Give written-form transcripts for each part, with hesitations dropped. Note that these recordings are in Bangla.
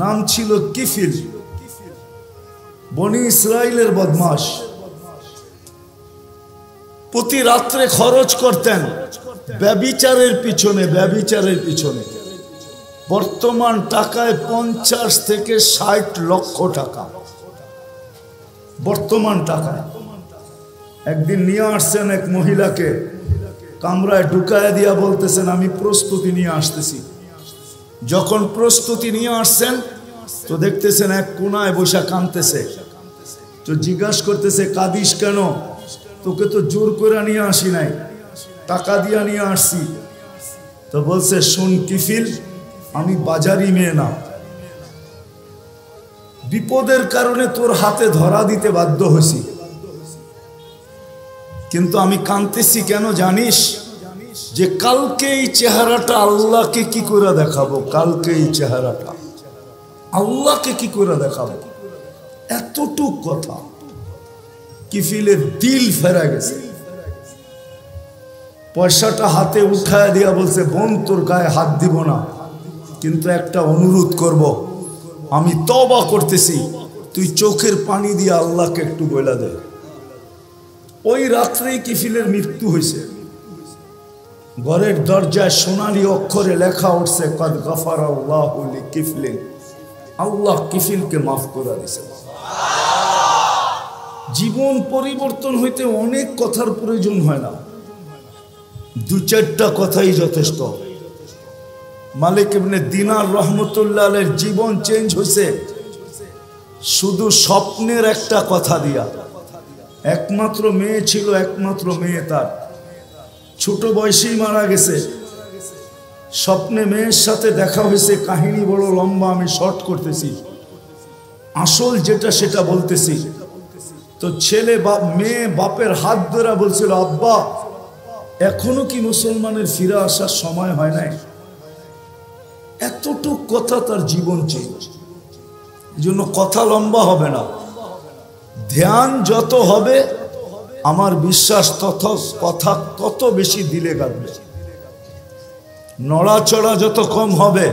নাম ছিল কিফিল, বনি ইসরাইলের বদমাশ। প্রতি রাত্রে খরচ করতেন ব্যভিচারের পিছনে, ব্যভিচারের পিছনে। বর্তমান টাকায় 50 থেকে 60 লক্ষ টাকা বর্তমান টাকায়। একদিন নিয়ে আসছেন এক মহিলাকে, কামরায় ঢুকায় দিয়া বলতেছেন আমি প্রস্তুতি নিয়ে আসতেছি। যখন প্রস্তুতি নিয়ে আসছেন তো দেখতেছেন এক কোনায় বসে কাঁদতেছে। তো জিজ্ঞাসা করতেছে কাঁদিস কেন? তোকে তো জোর করে নিয়ে আসি নাই, টাকা দিয়া নিয়ে আসছি। তো বলছে শুন কিফিল, আমি বাজারি মেয়ে না, বিপদের কারণে তোর হাতে ধরা দিতে বাধ্য হয়েছি, কিন্তু আমি কাঁদতেছি কেন জানিস? যে কালকে এই চেহারাটা আল্লাহকে কি করে দেখাবো, কালকে এই চেহারাটা আল্লাহকে কি করে দেখাবো। এতটুক কথা। কিফিলের দিল ফেরা গেছে। পয়সাটা হাতে উঠায় দিয়া বলছে বোন তোর গায়ে হাত দিব না, কিন্তু একটা অনুরোধ করব, আমি তওবা করতেছি, তুই চোখের পানি দিয়ে আল্লাহকে একটু বলে দে। ওই রাত্রেই কিফিলের মৃত্যু হয়েছে। ঘরের দরজায় সোনালী অক্ষরে লেখা উঠছে কদ গফারাল্লাহু লিকিফলিন, আল্লাহ কিফিলকে মাফ করে দিয়েছে। জীবন পরিবর্তন হইতে অনেক কথার প্রয়োজন হয় না, 2-4টা কথাই যথেষ্ট। মালিক ইবনে দিনার রহমতুল্লাহ আলাইহির জীবন চেঞ্জ হয়েছে শুধু স্বপ্নের একটা কথা দিয়া। একমাত্র মেয়ে ছিল, একমাত্র মেয়ে তার ছোট বয়সেই মারা গেছে। স্বপ্নে মেয়ের সাথে দেখা হয়েছে, কাহিনী বড় লম্বা, আমি শর্ট করতেছি, আসল যেটা সেটা বলতেছি। তো ছেলে মেয়ে বাপের হাত ধরে বলছিল আব্বা এখনো কি মুসলমানের ফিরে আসার সময় হয় নাই? এতটুক কথা তার জীবন চেঞ্জ। এই জন্য কথা লম্বা হবে না, ধ্যান যত হবে আমার বিশ্বাস তত কথা তত বেশি দিলে গাঁথবে। নড়াচড়া যত কম হবে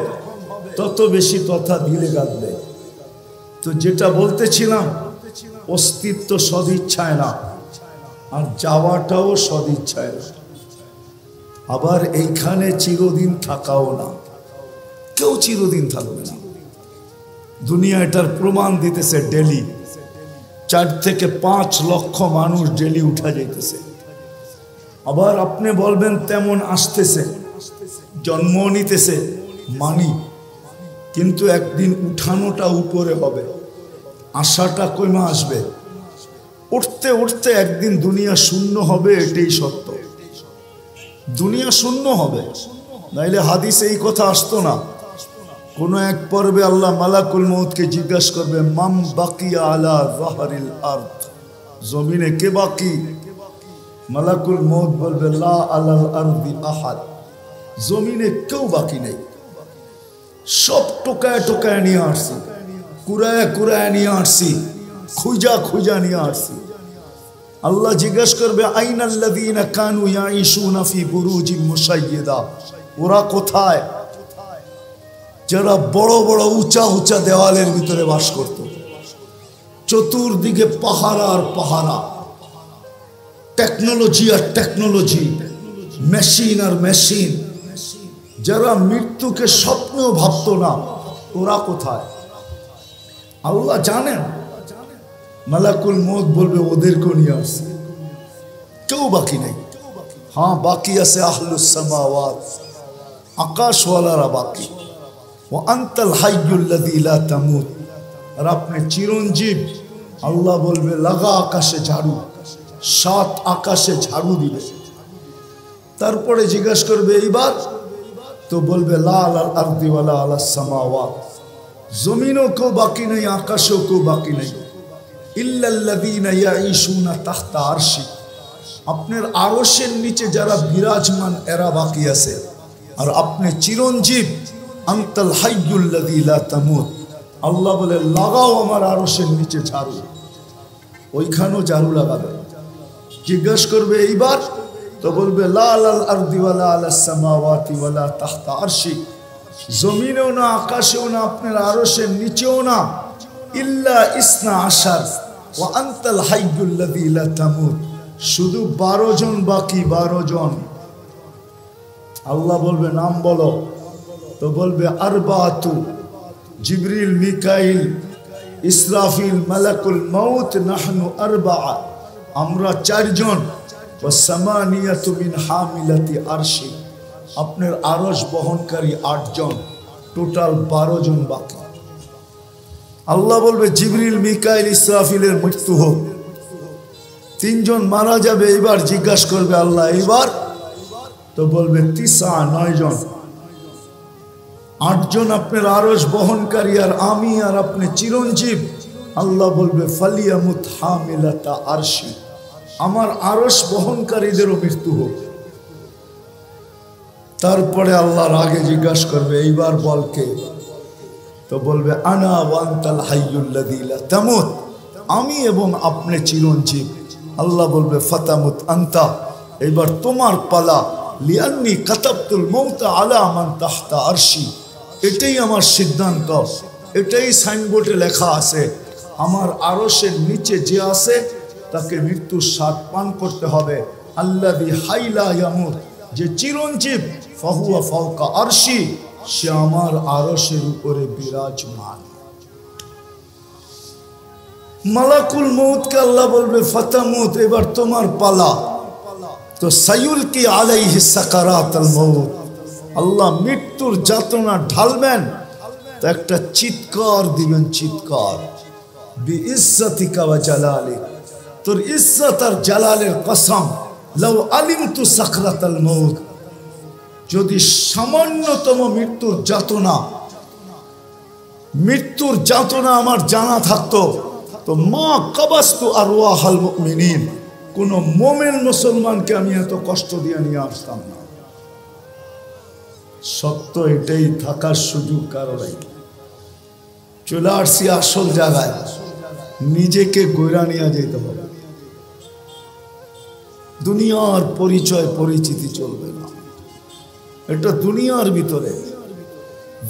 তত বেশি কথা দিলে গাঁথবে। তো যেটা বলতেছিলাম, অস্তিত্ব সদিচ্ছায় না, আর যাওয়াটাও সদিচ্ছায় না, আবার এইখানে চিরদিন থাকাও না। কেউ চিরদিন থাকবে না। দুনিয়া এটার প্রমাণ দিতেছে। ডেলি 4 থেকে 5 লক্ষ মানুষ ডেলি উঠা যাইতেছে। আবার আপনি বলবেন তেমন আসতেছে, জন্ম নিতেছে, মানি, কিন্তু একদিন উঠানোটা উপরে হবে, আশাটা কমে আসবে। উঠতে উঠতে একদিন দুনিয়া শূন্য হবে, এটাই সত্য। দুনিয়া শূন্য হবে, নাইলে হাদিসে এই কথা আসতো না। কোন এক পর্বে আল্লাহ মালাকুল মউতকে জিজ্ঞাসা করবে মাম বাকিয়া আলা যাহরিল আরদ, জমিনে কে বাকি? মালাকুল মউত বলবে লা আলাল আরদি আহাদ, জমিনে কেউ বাকি নেই। সব টোকায় টোকায় নিয়ে আসছি, কুরায় কুরায় নিয়ে আসছি, খুঁজা খুঁজা নিয়ে আসছি। আল্লাহ জিজ্ঞাসা করবে আইনাল্লাযীনা কানু ইয়াঈশুনা ফি বুরুজিম মুশাইয়্যিদা, ওরা কোথায়? যারা বড় বড় উঁচা উঁচা দেওয়ালের ভিতরে বাস করত, চতুর্দিকে পাহারা আর পাহারা, টেকনোলজি আর টেকনোলজি, মেশিন আর মেশিন। যারা মৃত্যুকে স্বপ্নেও ভাবত না, ওরা কোথায়? আল্লাহ জানেন। মালাকুল মউত বলবে ওদেরকেও নিয়ে আসছে, কেউ বাকি নেই। হ্যাঁ, বাকি আছে আহলুস সামাওয়াত, আকাশওয়ালারা বাকি। ও আনতাল হাইয়ুল্লাযী লা তামুত, আর আপনি চিরঞ্জীব। আল্লাহ বলবে লাগা আকাশে ঝাড়ু, 7 আকাশে ঝাড়ু দিবে। তারপরে জিজ্ঞাসা করবে এইবার, তো বলবে লা আলাল আরদি ওয়ালা আলাস সামাওয়াত, জমিনও কেউ বাকি নেই, আকাশও কেউ বাকি নেই। ইল্লাল্লাযীনা ইয়াঈশুনা তাহতা আরশি, আপনার আরশের নিচে যারা বিরাজমান এরা বাকি আছে। আর আপনি চিরঞ্জীব, আনতাল হাইয়ুল্লাযী লা তামুত। আল্লাহ বলে লাগাও আমার আরশের নিচে ঝাড়ু, ওইখানেও ঝাড়ু লাগাবে। জিজ্ঞাসা করবে এইবার, তো বলবে লা আলাল আরদি ওয়ালা আলাস সামাওয়াতি ওয়ালা তাহতা আরশি, জমিনেও না, আকাশেও না, আপনার আরশের নিচেও না। ইল্লা ইসনা আশার ওয়া আনতাল হাইয়ুল্লাযী লা তামুত। শুধু 12 জন বাকি, 12 জন। আল্লাহ বলবে নাম বলো, তো বলবে আরবাতু, জিবরিল, মিকাইল, ইসরাফিল, মালাকুল মউত, নাহনু আরবা, আমরা 4 জন। ওয়া সামানিয়াতু মিন হামিলাতি আরশি, আপনার আরশ বহনকারী 8 জন, টোটাল 12 জন বাকি। আল্লাহ বলবে জিবরিল, মিকাইল, ইসরাফিলের মৃত্যু হোক। 3 জন মারা যাবে। এবার জিজ্ঞাসা করবে আল্লাহ এবার, তো বলবে 9 জন। 8 জন আপনার আরশ বহনকারী আর আমি আর আপনি চিরঞ্জীব। আল্লাহ বলবে ফালিয়ামুত হামিলাতা আরশি, আমার আরশ বহনকারীদেরও মৃত্যু হোক। তারপরে আল্লাহর আগে জিজ্ঞাসা করবে এইবার বল কে, তো বলবে আনা ওয়া আনতাল হাইয়ুল্লাযী লা তামুত, আমি এবং আপনি চিরঞ্জীব। আল্লাহ বলবে ফাতামুত আনতা, এবার তোমার পালা। লিআন্নী কাতাবতুল মাউতা আলা মান তাহতা আরশি, এটাই আমার সিদ্ধান্ত, এটাই সাইনবোর্ডে লেখা আছে। আমার আরশের নিচে যে আছে তাকে মৃত্যুর স্বাদ পান করতে হবে। আল্লাযী হাইলা ইয়ামুত, যে চিরঞ্জীব, ফাহুয়া ফাওকা আরশি, সে আমার আরশের উপরে বিরাজমান। মালাকুল মউতকে আল্লাহ বলবে ফাতামুত, এবার তোমার পালা। তো সায়ুলকি আলাইহি সাকারাতুল মউত, আল্লাহ মৃত্যুর যাতনা ঢালবেন। তো একটা চিৎকার দিবেন, চিৎকার, বিইজ্জাতিকা ওয়া জালালিক, তোর ইজ্জত আর জালালের কসম, লাউ আলিমতু সাকরাতাল মউত, যদি সামান্যতম মৃত্যুর যাতনা আমার জানা থাকতো, তো মা কাবাস্তু আরওয়াহাল মুমিনিন, কোন মোমেন মুসলমানকে আমি এত কষ্ট দিয়ে নিয়ে আসতাম না। সত্য এটাই, থাকার সুযোগ কারো নাই। চলে আসছি আসল জায়গায়, নিজেকে গইরা নিয়ে যেতে হবে। দুনিয়ার পরিচয় পরিচিতি চলবে না, এটা দুনিয়ার ভিতরে।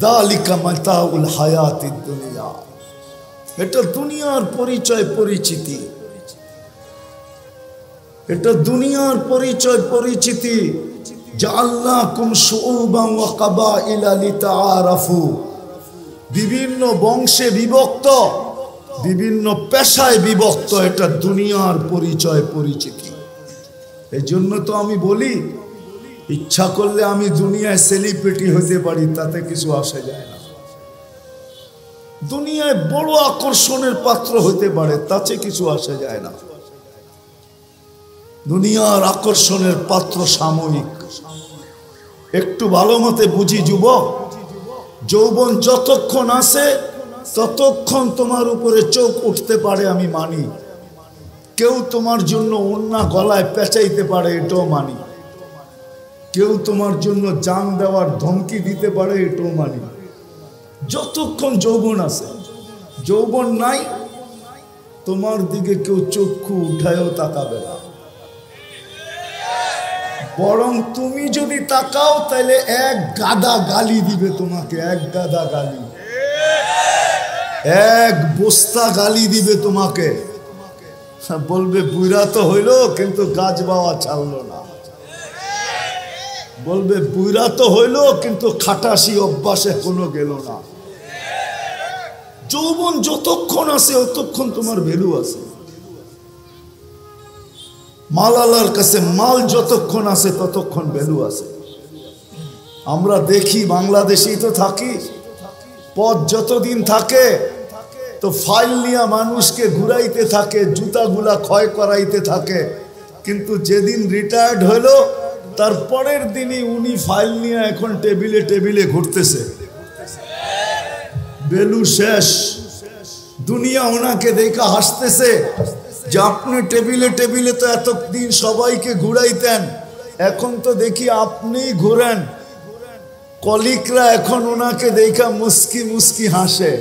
যালিকা মাতাউল হায়াতিদ দুনিয়া, এটা দুনিয়ার পরিচয় পরিচিতি, এটা দুনিয়ার পরিচয় পরিচিতি। জাআলনাকুম শুউবান ওয়া কাবাইলা লিতাআরাফু, বিভিন্ন বংশে বিভক্ত, বিভিন্ন পেশায় বিভক্ত, এটা দুনিয়ার পরিচয় পরিচিতি। এই জন্য তো আমি বলি, ইচ্ছা করলে আমি দুনিয়ায় সেলিব্রিটি হতে পারি, তাতে কিছু আসে যায় না। দুনিয়ায় বড় আকর্ষণের পাত্র হতে পারে, তাতে কিছু আসে যায় না। দুনিয়ার আকর্ষণের পাত্র সাময়িক। একটু ভালো মতে বুঝি যুবক, যৌবন যতক্ষণ আছে ততক্ষণ তোমার উপরে চোখ উঠতে পারে, আমি মানি। কেউ তোমার জন্য ওড়না গলায় পেঁচাইতে পারে, এটাও মানি। কেউ তোমার জন্য জান দেওয়ার ধমকি দিতে পারে, এটাও মানি। যতক্ষণ যৌবন আছে, যৌবন নাই, তোমার দিকে কেউ চক্ষু উঠায়ও তাকাবে না। বরং তুমি যদি তাকাও তাহলে এক গাদা গালি দিবে তোমাকে, এক গাদা গালি, এক বস্তা গালি দিবে তোমাকে। বলবে বুইরা তো হইলো কিন্তু গাছ বাওয়া ছাড়লো না। বলবে বুইরা তো হইলো কিন্তু খাটাসি অভ্যাসে কোনো গেল না। যৌবন যতক্ষণ আছে ততক্ষণ তোমার ভ্যালু আছে। মাল আল্লাহর কাছে, মাল যতক্ষণ আছে ততক্ষণ ভ্যালু আছে। আমরা দেখি, বাংলাদেশেই তো থাকি, পথ যতদিন থাকে তো ফাইল নিয়ে মানুষকে ঘুরাইতে থাকে, জুতাগুলা ক্ষয় করাইতে থাকে। কিন্তু যেদিন রিটায়ার্ড হলো তার পরের দিনই উনি ফাইল নিয়ে এখন টেবিলে টেবিলে ঘুরতেছে। ভ্যালু শেষ। দুনিয়া ওনাকে দেখা হাসতেছে যে আপনি টেবিলে টেবিলে তো এতদিন সবাইকে ঘুরাইতেন, এখন তো দেখি আপনিই ঘুরেন। কলিকরা এখন ওনাকে দেখা মুস্কি মুস্কি হাসে,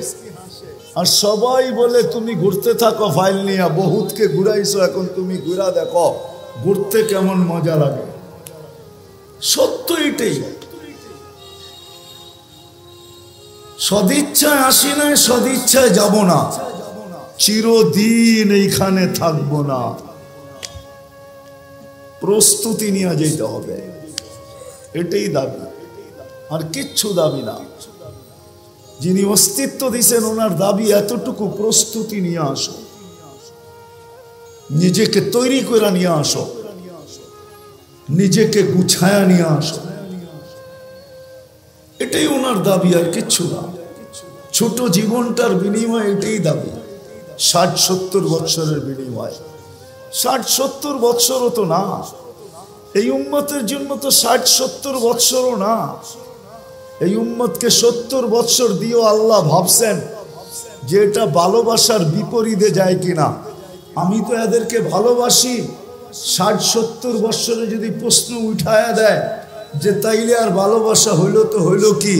আর সবাই বলে তুমি ঘুরতে থাকো ফাইল নিয়ে, বহুতকে ঘুরাইছো, এখন তুমি ঘুরা দেখো ঘুরতে কেমন মজা লাগে। সত্য এটাই। সদিচ্ছায় আসি নাই, সদিচ্ছায় যাব না, চিরদিন এইখানে থাকবো না। প্রস্তুতি নিয়ে যেতে হবে, এটাই দাবি, আর কিচ্ছু দাবি না। যিনি অস্তিত্ব দিয়েছেন ওনার দাবি এতটুকু, প্রস্তুতি নিয়ে আসো, নিজেকে তৈরি করে নিয়ে আসো, নিজেকে গুছায়া নিয়ে আসো, এটাই ওনার দাবি, আর কিচ্ছু না। ছোট জীবনটার বিনিময়ে এটাই দাবি, 60-70 বৎসরের বিনিময়ে। 60-70 বৎসরও তো না, এই উম্মতের জন্য তো 60-70 বৎসরও না। এই উম্মতকে 70 বৎসর দিয়েও আল্লাহ ভাবছেন যে এটা ভালোবাসার বিপরীতে যায় কিনা। আমি তো এদেরকে ভালোবাসি, 60-70 বৎসরে যদি প্রশ্ন উঠায়া দেয় যে তাইলে আর ভালোবাসা হইল তো হইল কি?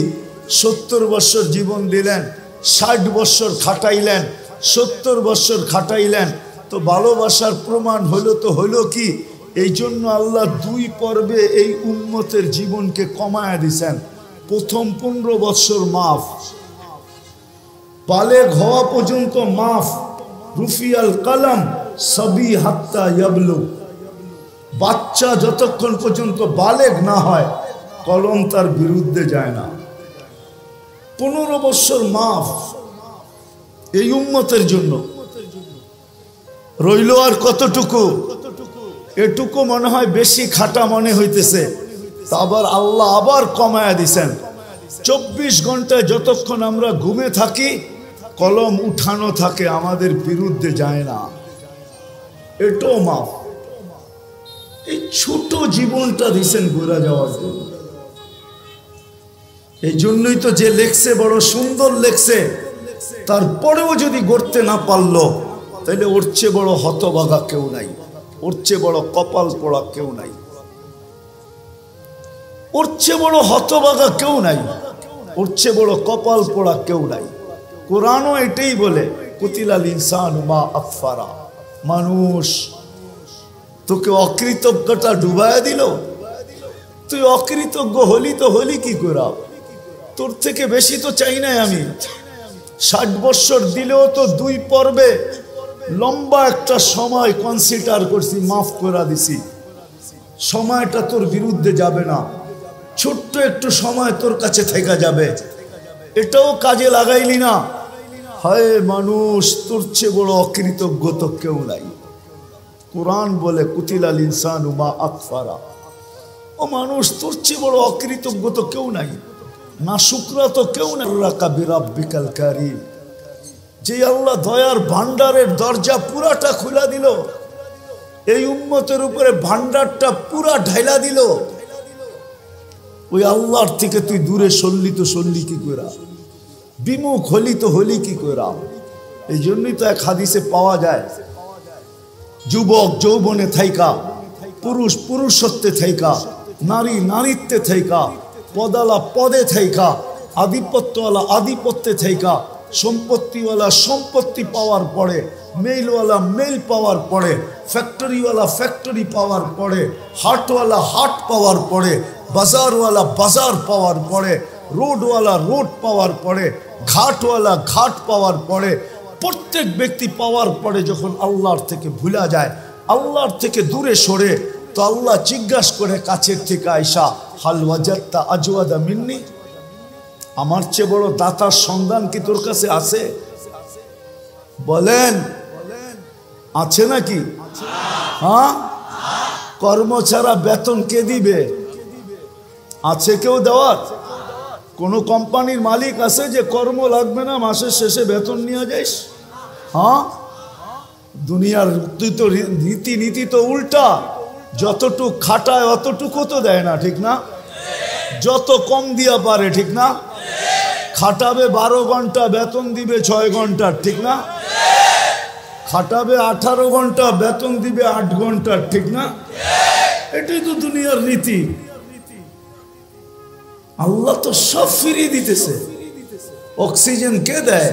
70 বৎসর জীবন দিলেন, 60 বৎসর খাটাইলেন, 70 বৎসর খাটাইলেন, তো ভালোবাসার প্রমাণ হইল তো হইল কি? এই জন্য আল্লাহ 2 পর্বে এই উম্মতের জীবনকে কমায়া দিছেন। প্রথম 15 বৎসর মাফ, বালেগ হওয়া পর্যন্ত মাফ, রুফিয়াল কলম সবই হাত্তা ইয়াবলু, বাচ্চা যতক্ষণ পর্যন্ত বালেগ না হয় কলম তার বিরুদ্ধে যায় না। 15 বৎসর মাফ এই উম্মতের জন্য। রইল আর কতটুকু? এটুকু মনে হয় বেশি খাটা মনে হইতেছে, আবার আল্লাহ আবার কমায়া দিছেন। 24 ঘন্টায় যতক্ষণ আমরা ঘুমে থাকি কলম উঠানো থাকে, আমাদের বিরুদ্ধে যায় না, এটাও মাফ। এই ছোট জীবনটা দিছেন ঘুরে যাওয়ার জন্য। এই জন্যই তো যে লেখছে বড় সুন্দর লেখছে, তারপরেও যদি গড়তে না পারলো তাহলে ওর চেয়ে বড় হতভাগা কেউ নাই, ওর চেয়ে বড় কপাল পোড়া কেউ নাই, ওর চেয়ে বড় হতভাগা কেউ নাই, ওর চেয়ে বড় কপাল পোড়া কেউ নাই। কোরআনও এটাই বলে, কুতিলাল ইনসানু মা আকফারা। মানুষ তোকে অকৃতজ্ঞতা ডুবায়া দিল, তুই অকৃতজ্ঞ হলি তো হলি কি করা? তোর থেকে বেশি তো চাই নাই আমি। 60 বৎসর দিলেও তো 2 পর্বে লম্বা একটা সময় কনসিডার করছি, মাফ করে দিছি। সময়টা তোর বিরুদ্ধে যাবে না, ছোট্ট একটু সময় তোর কাছে থেকে যাবে, এটাও কাজে লাগাইলি না। হায় মানুষ, তোর চেয়ে বড় অকৃতজ্ঞ তো কেউ নাই। কোরআন বলে কুতিলাল ইনসানু মা আকফারা। ও মানুষ, তোর চেয়ে বড় অকৃতজ্ঞ তো কেউ নাই, না শুকরা তো কেউ নাই। বিরাব্বিকাল কারীম, যে আল্লাহ দয়ার ভান্ডারের দরজা পুরাটা খুলে দিল, এই উম্মতের উপরে ভান্ডারটা পুরা ঢাইলা দিল, ওই আল্লাহর থেকে তুই দূরে সরলি তো সরলি কি করে? বিমুখ হলি তো হলি কি করে? এই জন্যই তো এক হাদিসে পাওয়া যায়, যুবক যৌবনে থাইকা, পুরুষ পুরুষত্বে থাইকা, নারী নারীত্বে থাইকা, পদালা পদে থাইকা, আধিপত্যওয়ালা আধিপত্যে থাইকা, সম্পত্তিওয়ালা সম্পত্তি পাওয়ার পরে, মেইলওয়ালা মেইল পাওয়ার পরে, ফ্যাক্টরিওয়ালা ফ্যাক্টরি পাওয়ার পরে, হাটওয়ালা হাট পাওয়ার পরে, বাজারওয়ালা বাজার পাওয়ার পরে, রোডওয়ালা রোড পাওয়ার পরে, ঘাটওয়ালা ঘাট পাওয়ার পরে, প্রত্যেক ব্যক্তি পাওয়ার পরে যখন আল্লাহর থেকে ভুলা যায়, আল্লাহর থেকে দূরে সরে, তো আল্লাহ জিজ্ঞাসা করে কাছের থেকে আয়সা, হাল ওয়াজাত্তা আজওয়াদা মিন্নি, আমার চেয়ে বড় দাতার সন্ধান কি তোর কাছে আছে? বলেন আছে নাকি? হ্যাঁ, কর্ম ছাড়া বেতন কে দিবে? আছে কেউ দেওয়ার? কোন কোম্পানির মালিক আছে যে কর্ম লাগবে না, মাসের শেষে বেতন নিয়ে যাইস? হ্যাঁ, দুনিয়ার তো রীতিনীতি তো উল্টা, যতটুক খাটায় অতটুকু তো দেয় না, ঠিক না? যত কম দিয়া পারে, ঠিক না? খাটাবে 12 ঘন্টা, বেতন দিবে 6 ঘন্টার, ঠিক না? খাটাবে 18 ঘন্টা, বেতন দিবে 8 ঘন্টার, ঠিক না? এটাই তো দুনিয়ার রীতি। আল্লাহ তো সব ফিরিয়ে দিতেছে। অক্সিজেন কে দেয়?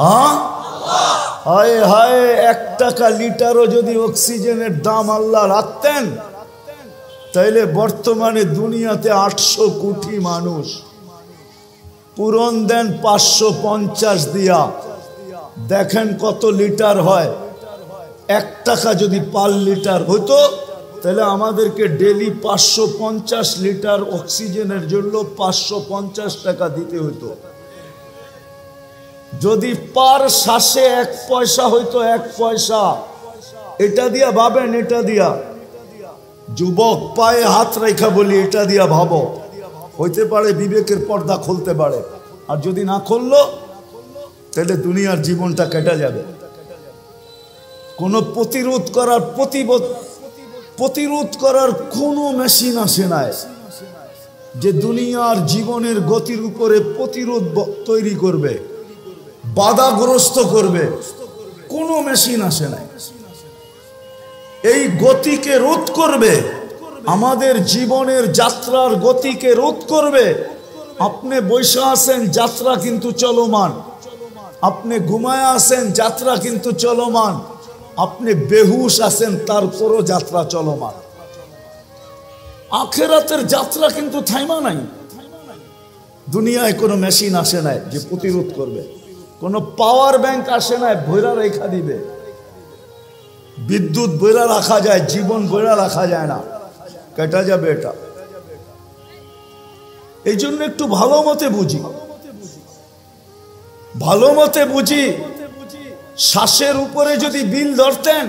হ্যাঁ, হায় হায়, 1 টাকা লিটারও যদি অক্সিজেনের দাম আল্লাহ রাখতেন, তাইলে বর্তমানে দুনিয়াতে 800 কোটি মানুষ, পূরণ দেন 550 দিয়া, দেখেন কত লিটার হয়। 1 টাকা যদি পার লিটার হতো তাহলে আমাদেরকে ডেলি 550 লিটার অক্সিজেনের জন্য 550 টাকা দিতে হতো। যদি পার শ্বাসে 1 পয়সা হইতো, 1 পয়সা, এটা দিয়া ভাবেন, এটা দিয়া যুবক পায়ে হাত রেখা বলি, এটা দিয়া ভাবো, হইতে পারে বিবেকের পর্দা খুলতে পারে। আর যদি না খুললো তাহলে দুনিয়ার জীবনটা কেটে যাবে। কোনো প্রতিরোধ করার কোনো মেশিন আসে নাই যে দুনিয়ার জীবনের গতির উপরে প্রতিরোধ তৈরি করবে, বাধাগ্রস্ত করবে। কোনো মেশিন আসে নাই। এই গতিকে রোধ করবে, আমাদের জীবনের যাত্রার গতিকে রোধ করবে। আপনি বৈশা আছেন, যাত্রা কিন্তু চলমান। আপনি ঘুমায় আছেন, যাত্রা কিন্তু চলমান। আপনি বেহুশ আছেন, তারপরও যাত্রা চলমান। আখেরাতের যাত্রা কিন্তু থাইমা নাই। দুনিয়ায় কোনো মেশিন আসে নাই যে প্রতিরোধ করবে, কোনো পাওয়ার ব্যাংক আসে নাই ভৈরা রেখা দিবে। বিদ্যুৎ বইরা রাখা যায়, জীবন বইরা রাখা যায় না, কেটে যাবে এটা। এই জন্য একটু ভালো মতে বুঝি, ভালো মতে বুঝি। শ্বাসের উপরে যদি বিল ধরতেন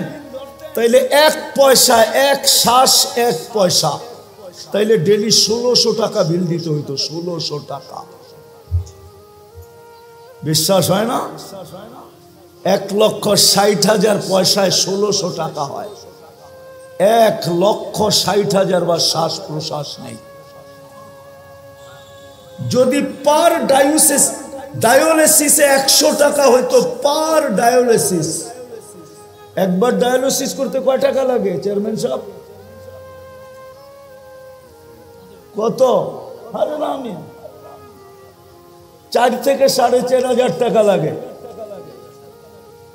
তাইলে 1 পয়সা, 1 শ্বাস 1 পয়সা, তাইলে ডেলি 1600 টাকা বিল দিতে হইতো। 1600 টাকা। বিশ্বাস হয় না? 1,60,000 পয়সায় 1600 টাকা হয়। 1,60,000 বা শ্বাস প্রশ্বাস নেই। যদি পার ডায়ালিসিসে 100 টাকা হইতো, পার ডায়ালিসিস, একবার ডায়ালিসিস করতে কয় টাকা লাগে চেয়ারম্যান সাহেব? কত? আরে না, আমি 4 থেকে 4,500 টাকা লাগে।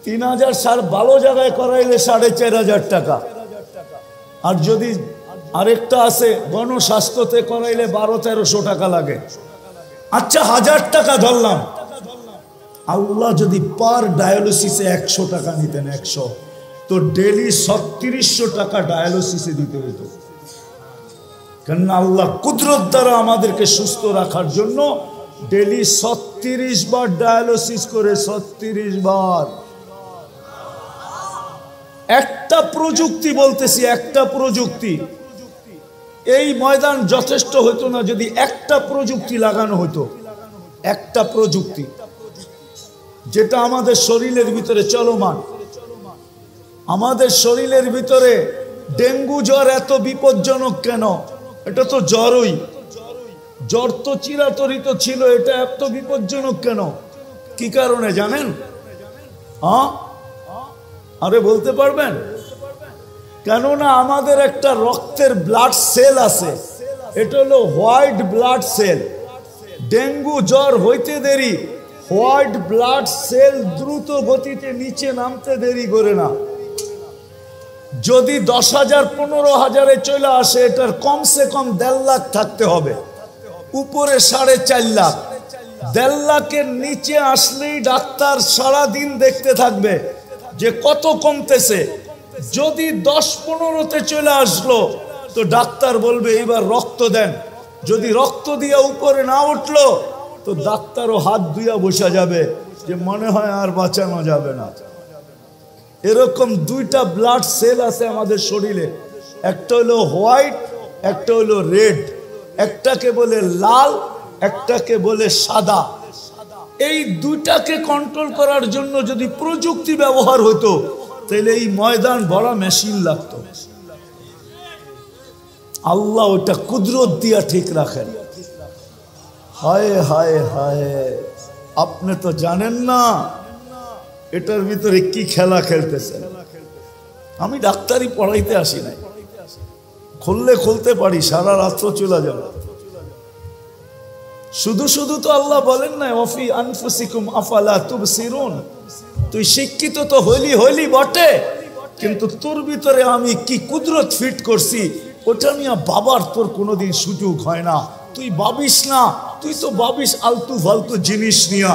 3,000 ভালো জায়গায় করাইলে 4,500 টাকা। আর যদি আরেকটা আছে গণস্বাস্থ্যতে করাইলে 1200-1300 টাকা লাগে। আচ্ছা 1000 টাকা ধরলাম। আল্লাহ যদি পার ডায়ালিসিসে 100 টাকা নিতেন, 100, তো ডেলি 3600 টাকা ডায়ালিসিসে দিতে হতো। কেননা আল্লাহ কুদরত দ্বারা আমাদেরকে সুস্থ রাখার জন্য ডেলি 36 বার ডায়ালিসিস করে, 36 বার। একটা প্রযুক্তি বলতেছি, একটা প্রযুক্তি। এই ময়দান যথেষ্ট হতো না যদি একটা প্রযুক্তি লাগানো হতো। একটা প্রযুক্তি যেটা আমাদের শরীরের ভিতরে চলমান। আমাদের শরীরের ভিতরে ডেঙ্গু জ্বর এত বিপজ্জনক কেন? এটা তো জ্বরই, জ্বর তো চিরাচরিত ছিল, এটা এত বিপজ্জনক কেন? কি কারণে জানেন? আরে বলতে পারবেন? কেননা আমাদের একটা রক্তের ব্লাড সেল আছে, এটা হলো হোয়াইট ব্লাড সেল। ডেঙ্গু জ্বর হইতে দেরি, হোয়াইট ব্লাড সেল দ্রুত গতিতে নিচে নামতে দেরি করে না। যদি 10,000 15,000-এ চলে আসে, এটার কমসে কম 1.5 লাখ থাকতে হবে, উপরে 4.5 লাখ। 1.5 লাখের নিচে আসলেই ডাক্তার সারাদিন দেখতে থাকবে যে কত কমতেছে। যদি 10-15-তে চলে আসলো তো ডাক্তার বলবে এবার রক্ত দেন। যদি রক্ত দিয়ে উপরে না উঠলো তো ডাক্তারও হাত ধুইয়া বসা যাবে যে মনে হয় আর বাঁচানো যাবে না। এরকম 2টা ব্লাড সেল আছে আমাদের শরীরে, একটা হলো হোয়াইট, একটা হলো রেড। একটাকে বলে লাল, একটাকে বলে সাদা। এই 2টাকে কন্ট্রোল করার জন্য যদি প্রযুক্তি ব্যবহার হতো তাহলে এই ময়দান ভরা মেশিন লাগতো। আল্লাহ ওটা কুদরত দিয়া ঠিক রাখেন। হায় হায় হায়, আপনি তো জানেন না এটার ভিতরে কি খেলা খেলতেছেন। আমি ডাক্তারি পড়াইতে আসি নাই, খুললে খুলতে পারি, সারা রাত্র চলে যাবে। শুধু শুধু তো আল্লাহ বলেন না ওয়াফি আনফুসিকুম আফালা তুবসিরুন। তুই শিক্ষিত তো হইলি বটে, কিন্তু তোর ভিতরে আমি কি কুদরত ফিট করছি ওটা নিয়ে বাবার তোর কোনোদিন সুযোগ হয় না। তুই ভাবিস না, তুই তো ভাবিস আলতু ফালতু জিনিস নিয়া,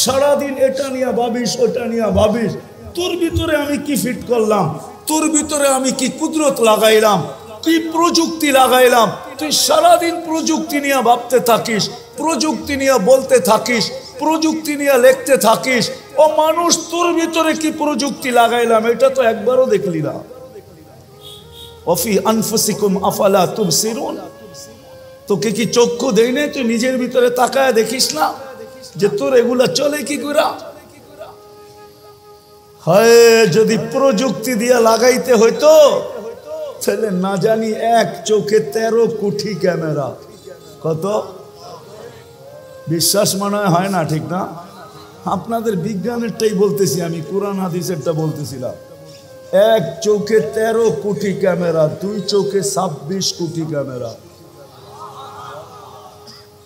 সারাদিন এটা নিয়ে ভাবিস, ওটা নিয়ে ভাবিস। তোর ভিতরে আমি কি ফিট করলাম, তোর ভিতরে আমি কি কুদরত লাগাইলাম, কি প্রযুক্তি লাগাইলাম। তুই সারাদিন প্রযুক্তি নিয়ে ভাবতে থাকিস, প্রযুক্তি নিয়ে বলতে থাকিস, প্রযুক্তি নিয়ে লিখতে থাকিস। ও মানুষ, তোর ভিতরে কি প্রযুক্তি লাগাইলাম এটা তো একবারও দেখলি না। ওয়াফি আনফুসিকুম আফালা তুবসিরুন, তোকে কি চক্ষু দেই নাই? তুই নিজের ভিতরে তাকায় দেখিস না যে তোর এগুলা চলে কি করে? হয় যদি প্রযুক্তি দিয়ে লাগাইতে হইতো তাহলে না জানি এক চোখে 13 কোটি ক্যামেরা। কত? বিশ্বাস মনে হয় না, ঠিক না? আপনাদের বিজ্ঞানেরটাই বলতেছি আমি, কোরআন হাদিসেরটা বলতেছিলাম। এক চোখে 13 কোটি ক্যামেরা, দুই চোখে 26 কোটি ক্যামেরা।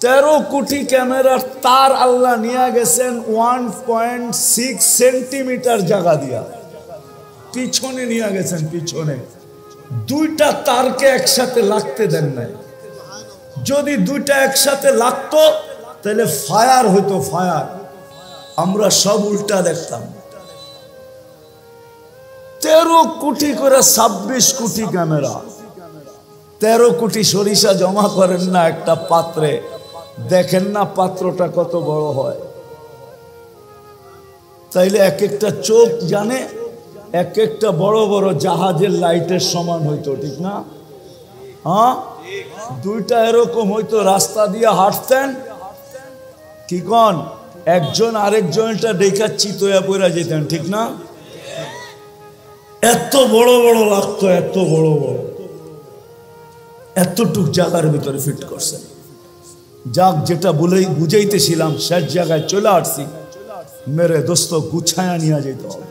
13 কোটি ক্যামেরার তার আল্লাহ নিয়ে গেছেন 1.6 সেন্টিমিটার জায়গা দিয়া, পিছনে নিয়ে গেছেন। পিছনে দুইটা তারকে একসাথে লাগতে দেন নাই। যদি দুইটা একসাথে লাগতো তাহলে ফায়ার হইতো, ফায়ার। আমরা সব উল্টা দেখতাম। 13 কোটি করে 26 কোটি ক্যামেরা। 13 কোটি সরিষা জমা করেন না একটা পাত্রে, দেখেন না পাত্রটা কত বড় হয়। তাইলে এক একটা চোখ জানে এক একটা বড় বড় জাহাজের লাইটের সমান হইতো, ঠিক না? হ্যাঁ, দুইটা এরকম হইতো, রাস্তা দিয়ে হাঁটতেন, কি কন, একজন আরেকজনটা দেখা চিতয়া পড়া যেতেন, ঠিক না? এত বড় বড় লাগতো, এত বড় বড়, এতটুক জায়গার ভিতরে ফিট করছেন। যাক, যেটা বলেই বুঝাইতেছিলাম শেষ জায়গায় চলে আসছি। মেরে দোস্ত, গুছায়া নিয়ে যেতে হবে,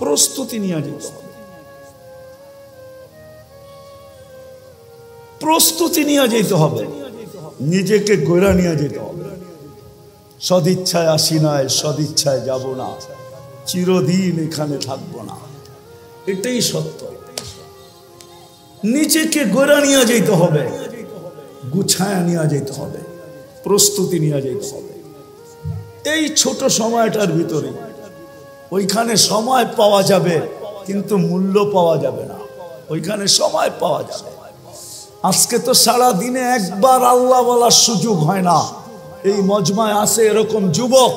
প্রস্তুতি নিয়ে যেতে হবে, প্রস্তুতি নিয়ে যেতে হবে, নিজেকে গড়া নিয়ে যেতে হবে। সদিচ্ছায় আসি নাই, সদিচ্ছায় যাব না, চিরদিন এখানে থাকবো না, এটাই সত্য। নিজেকে গড়া নিয়ে যেতে হবে, গুছায়া নিয়ে যেতে হবে, প্রস্তুতি নিয়ে যেতে হবে। এই ছোট সময়টার ভিতরে ওইখানে সময় পাওয়া যাবে, কিন্তু মূল্য পাওয়া যাবে না। ওইখানে সময় পাওয়া যাবে। আজকে তো সারা দিনে একবার আল্লাহ বলার সুযোগ হয় না। এই মজমায় আছে এরকম যুবক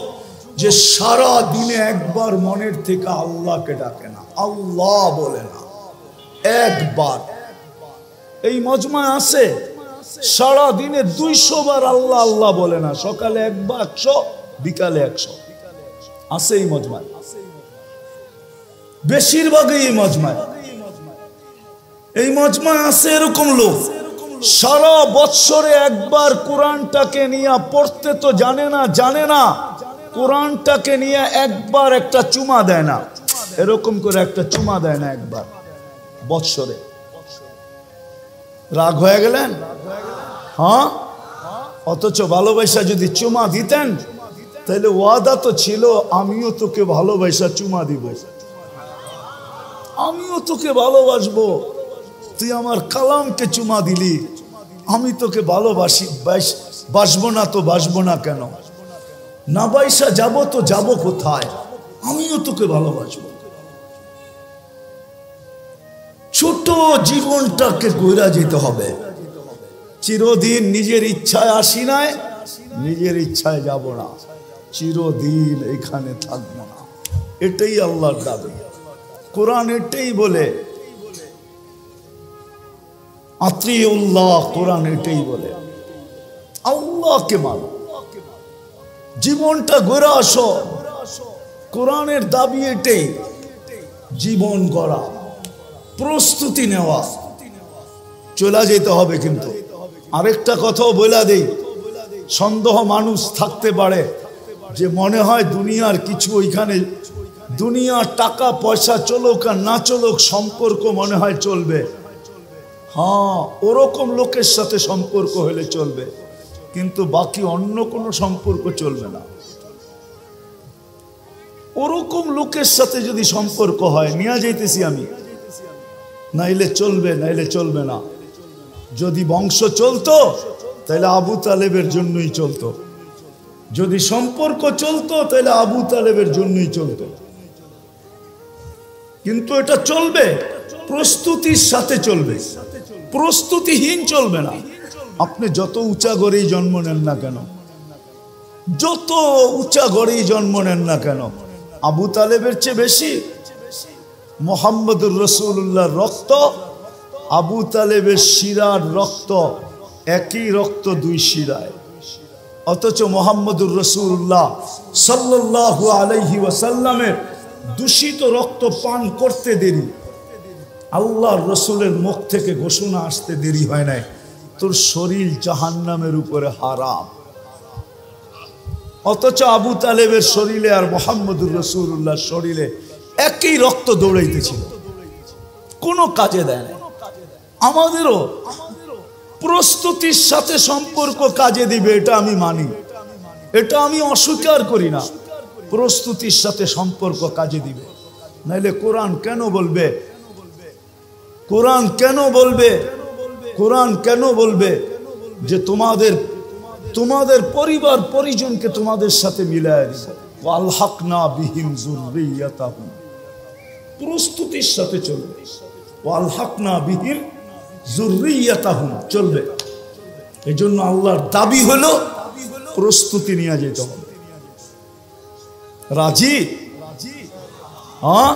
যে সারা দিনে একবার মনের থেকে আল্লাহকে ডাকে না, আল্লাহ বলে না একবার। এই মজমায় আছে সারা দিনে 200 বার আল্লাহ আল্লাহ বলে না, সকালে একবার 100, বিকালে 100। আছে এই মজমায়, বেশিরভাগই এই মজমায়। এই মজমায় আছে এরকম লোক সারা বৎসরে একবার কোরআনটাকে নিয়ে পড়তে তো জানে না, কোরআনটাকে নিয়ে একবার একটা চুমা দেয় না, এরকম করে একটা চুমা দেয় না একবার বৎসরে। রাগ হয়ে গেলেন? হ্যাঁ, অথচ ভালোবাসা যদি চুমা দিতেন তাহলে ওয়াদা তো ছিল, আমিও তোকে ভালোবাসা চুমা দিব, আমিও তোকে ভালোবাসবো। তুই আমার কালামকে চুমা দিলি, আমি তোকে ভালোবাসি, বাসবো না তো বাসবো না কেন? না বাইসা যাবো তো যাবো কোথায়? আমিও তোকে ভালোবাসবো। ছোট জীবনটাকে গড়া যেতে হবে। চিরদিন নিজের ইচ্ছায় আসি নাই, নিজের ইচ্ছায় যাব না, চিরদিন এখানে থাকবো না। এটাই আল্লাহর দাবি। কোরআন এটাই বলে, আতিউল্লাহ, কোরআন এটাই বলে, আল্লাহকে মানো, জীবনটা গড়ে আসো। কোরআনের দাবি এটাই, জীবন গড়া, প্রস্তুতি নেওয়া, চলে যেতে হবে। কিন্তু আরেকটা কথাও বলে দেই, সন্দেহ মানুষ থাকতে পারে যে মনে হয় দুনিয়ার কিছু ওইখানে, দুনিয়ার টাকা পয়সা চলুক আর না চলুক সম্পর্ক মনে হয় চলবে। হ্যাঁ, ওরকম লোকের সাথে সম্পর্ক হলে চলবে, কিন্তু বাকি অন্য কোনো সম্পর্ক চলবে না। ওরকম লোকের সাথে যদি সম্পর্ক হয়, নিয়ে যাইতেছি আমি, নাইলে চলবে, নাইলে চলবে না। যদি বংশ চলতো তাহলে আবু তালেবের জন্যই চলতো। যদি সম্পর্ক চলতো তাহলে আবু তালেবের জন্যই চলতো। কিন্তু এটা চলবে প্রস্তুতির সাথে চলবে, প্রস্তুতিহীন চলবে না। আপনি যত উঁচা গড়েই জন্ম নেন না কেন, যত উঁচা গড়েই জন্ম নেন না কেন, আবু তালেবের চেয়ে বেশি মুহাম্মদুর রাসূলুল্লাহর রক্ত, আবু তালেবের শিরার রক্ত, একই রক্ত দুই শিরায়। অথচ মুহাম্মদুর রাসূলুল্লাহ সাল্লাল্লাহু আলাইহি ওয়াসাল্লামের দূষিত রক্ত পান করতে দেরি, আল্লাহর রসুলের মুখ থেকে ঘোষণা আসতে দেরি হয় নাই, তোর শরীর জাহান্নামের উপরে হারাম। অথচ আবু তালেবের শরীরে আর মুহাম্মদুর রাসূলুল্লাহর শরীরে একই রক্ত দৌড়াইতেছিল, কোনো কাজে দেয় না। আমাদেরও প্রস্তুতির সাথে সম্পর্ক কাজে দিবে, এটা আমি মানি, এটা আমি অস্বীকার করি না। প্রস্তুতির সাথে সম্পর্ক কাজে দিবে, নাইলে কোরআন কেন বলবে, কোরআন কেন বলবে, কোরআন কেন বলবে যে তোমাদের পরিবার পরিজনকে তোমাদের সাথে মিলায় দিব, ওয়ালহাকনা বিহিম যুররিয়াতাহুম। প্রস্তুতির সাথে চলবে, ওয়ালহাকনা বিহিম যুররিয়াতাহুম চলবে। এই জন্য আল্লাহর দাবি হলো প্রস্তুতি নিয়ে যেতে হবে। রাজি? হ্যাঁ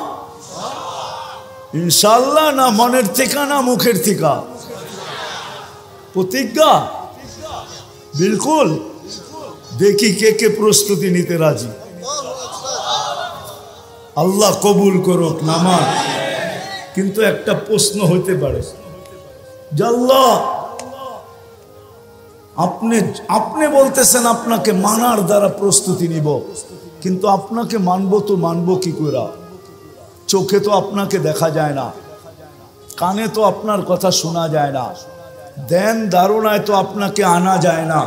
ইনশাআল্লাহ, না মনের থেকে না মুখের থেকে? প্রতিজ্ঞা? বিলকুল। দেখি কে কে প্রস্তুতি নিতে রাজি। আল্লাহ কবুল করুক নামাজ। কিন্তু একটা প্রশ্ন হতে পারে যে আল্লাহ আপনি বলতেছেন আপনাকে মানার দ্বারা প্রস্তুতি নিব, কিন্তু আপনাকে মানবো তো মানবো কি করে? চোখে তো আপনাকে দেখা যায় না, কানে তো আপনার কথা শোনা যায় না, ধ্যান ধারণায় তো আপনাকে আনা যায় না,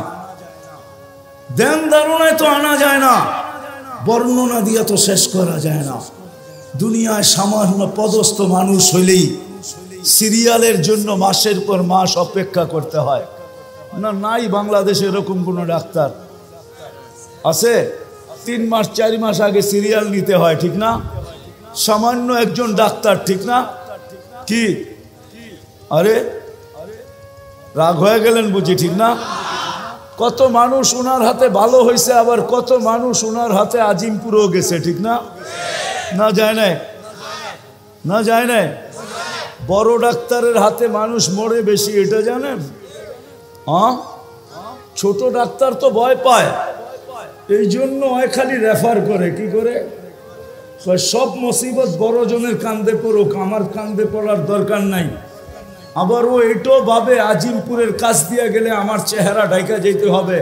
ধ্যান ধারণায় তো আনা যায় না, বর্ণনা দিয়ে তো শেষ করা যায় না। দুনিয়ায় সামান্য পদস্থ মানুষ হইলেই সিরিয়ালের জন্য মাসের পর মাস অপেক্ষা করতে হয় না? নাই বাংলাদেশে এরকম কোনো ডাক্তার আছে? 3 মাস 4 মাস আগে সিরিয়াল নিতে হয়, ঠিক না? সামান্য একজন ডাক্তার, ঠিক না? কি আরে রাগ হয়ে গেলেন বুঝি, ঠিক না? কত মানুষ ওনার হাতে ভালো হয়েছে, আবার কত মানুষ ওনার হাতে আজিমপুরেও গেছে, ঠিক না? না যায় নাই, না যায় নাই। বড় ডাক্তারের হাতে মানুষ মরে বেশি, এটা জানেন? হ্যাঁ, ছোট ডাক্তার তো ভয় পায়, এই জন্য খালি রেফার করে। কি করে? সব মুসিবত বড় জনের কান্দে পড়ুক, আমার কান্দে পড়ার দরকার নাই। আবার ও এটাও ভাবে আজিমপুরের কাছ দিয়ে গেলে আমার চেহারা ঢাকা যেতে হবে,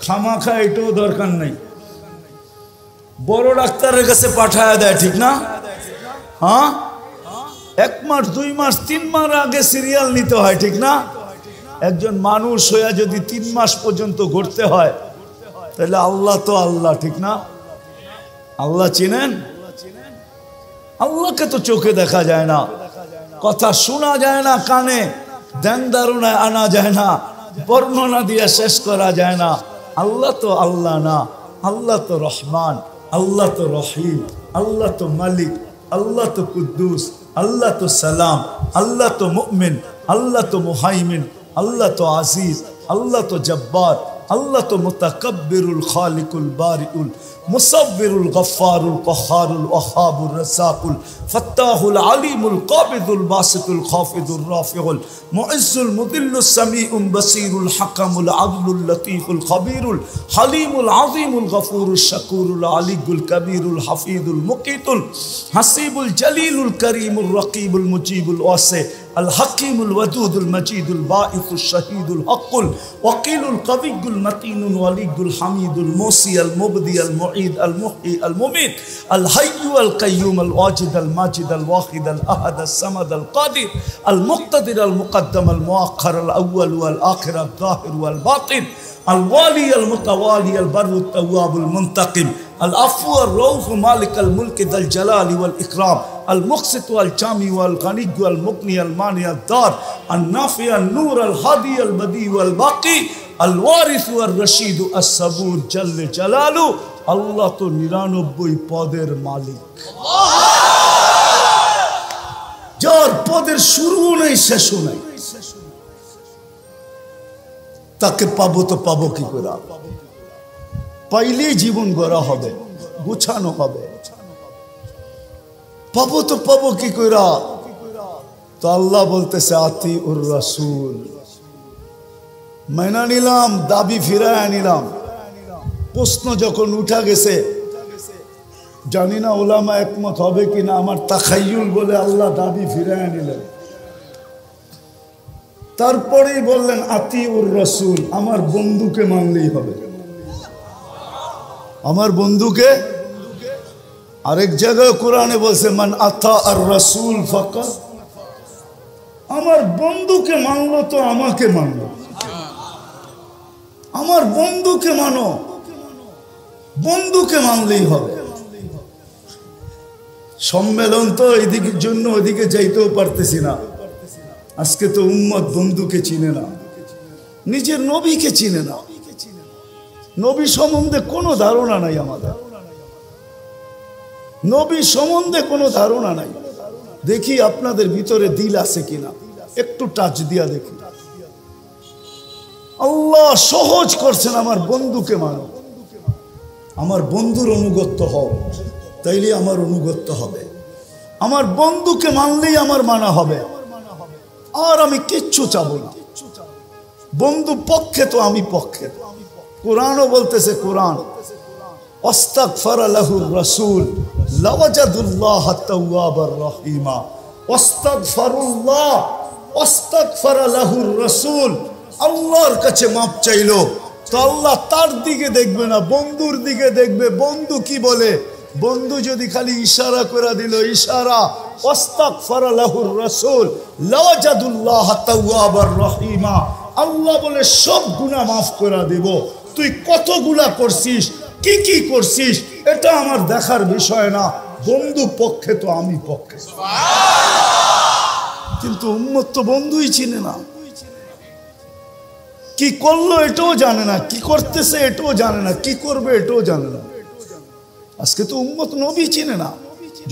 খামাখা এটাও দরকার নাই, বড় ডাক্তারের কাছে পাঠায় দেয়, ঠিক না? হ্যাঁ, 1 মাস 2 মাস 3 মাস আগে সিরিয়াল নিতে হয়, ঠিক না? একজন মানুষ হয়ে যদি 3 মাস পর্যন্ত ঘুরতে হয়, তাহলে আল্লাহ তো আল্লাহ, ঠিক না? আল্লাহ চিনেন? আল্লাহকে তো চোখে দেখা যায় না, কথা শোনা যায় না কানে, ধ্যান ধারণায় আনা যায় না, বর্ণনা দিয়ে শেষ করা যায় না। আল্লাহ তো আল্লাহ না, আল্লাহ তো রহমান, আল্লাহ তো রহিম, আল্লাহ তো মালিক, আল্লাহ তো কুদ্দুস, আল্লাহ তো সালাম, আল্লাহ তো মুমিন, আল্লাহ তো মুহাইমিন, আল্লাহ তো আজিজ, আল্লাহ তো জব্বার, আল্লাহ তো মুতাকাব্বিরুল খালিকুল বারিউল মুসাব্বিরুল গফফারুল কহারুল ওয়াহাবুর রাসাকুল ফাত্তাহুল আলিমুল কাবিদুল বাসিতুল খাফিদুর রাফিউল মুইজ্জুল মুদিল্লুস সামিউম বাসিরুল হাকামুল আদলুল লতীফুল খবীরুল হালিমুল আযীমুল গফুরুশ শাকুরুল আলিয়ুল কবীরুল হাফিজুল মুকিতুল হাসিবুল জলিলুল করিমুর রকিবুল মুজিবুল ওয়াসি الحكيم الودود المجيد الباعث الشهيد الحق الوكيل القوي المتين الولي الحميد الموصي المبدي المعيد المحيي المميت الحي القيوم الواجد الماجد الواحد الأحد الصمد القادر المقتدر المقدم المؤخر الأول والآخر الظاهر والباطن الوالي المتوالي البر التواب المنتقم العفو الرؤوف مالك الملك ذا الجلال والإكرام المقسط والجامع والغني والمغني المانع الدار النافع النور الهادي البديع والباقي আল ওয়ারিসু আর রশিদু আস-সাবুর জাল্লে জালালু। আল্লাহ তো 99 পদের মালিক, যার পদের শুরুও নেই শেষও নেই। তাকে পাবো তো পাবো কি করে? পাইলেই জীবন গড়া হবে, গুছানো হবে। পাবো তো পাবো কি করে? তো আল্লাহ বলতেছে আতিউর রাসূল। মাইনা নিলাম, দাবি ফিরায় নিলাম। প্রশ্ন যখন উঠা গেছে, জানি না ওলামা একমত হবে কিনা, আমার তাখাইয়ুল বলে আল্লাহ দাবি ফিরায় নিলেন। তারপরেই বললেন আতিউর রাসূল, আমার বন্ধুকে মানলেই হবে। আমার বন্ধুকে, আরেক জায়গায় কোরআনে বলছে মান আতা আর রাসূল ফাকাত। আমার বন্ধুকে মানলো তো আমাকে মানলো। আমার বন্ধুকে মানো, বন্ধুকে মানলেই হবে। সম্মেলন তো এদিকের জন্য ওদিকে যাইতেও পারতেছি না। আজকে তো উম্মত বন্ধুকে চিনে না, নিজের নবীকে চিনে না। নবী সম্বন্ধে কোনো ধারণা নাই আমাদের, নবী সম্বন্ধে কোনো ধারণা নাই। দেখি আপনাদের ভিতরে দিল আছে কিনা, একটু টাচ দিয়া দেখি। আল্লাহ সহজ করছেন, আমার বন্ধুকে মানো, আমার বন্ধুর অনুগত্য হও, তাইলে আমার অনুগত্য হবে। আমার বন্ধুকে মানলেই আমার মানা হবে। আর আমি কিচ্ছু চাবো না। বন্ধু পক্ষে তো আমি পক্ষে। কোরআনও বলতেছে, কোরআন আস্তাগফারা লাহুর রাসূল লাওয়াজাদুল্লাহ তাওয়াবার রহিমা। আস্তাগফারুল্লাহ, আস্তাগফারা লাহুর রাসূল। আল্লাহর কাছে মাপ চাইলো তো আল্লাহ তার দিকে দেখবে না, বন্ধুর দিকে দেখবে। বন্ধু কি বলে? বন্ধু যদি খালি ইশারা করে দিল, ইশারা আস্তাগফারা লাহুর রাসূল লাওয়াজাদুল্লাহ তাওয়াবার রহিমা। আল্লাহ বলে সব গুনাহ মাফ করে দিব। তুই কতগুলা করছিস, কি কি করছিস, এটা আমার দেখার বিষয় না। বন্ধু পক্ষে তো আমি পক্ষে। কিন্তু উম্মত তো বন্ধুই চিনে না। কি করলো এটাও জানে না, কি করতেছে এটাও জানে না, কি করবে এটাও জানে না। আজকে তো উম্মত নবী চিনে না।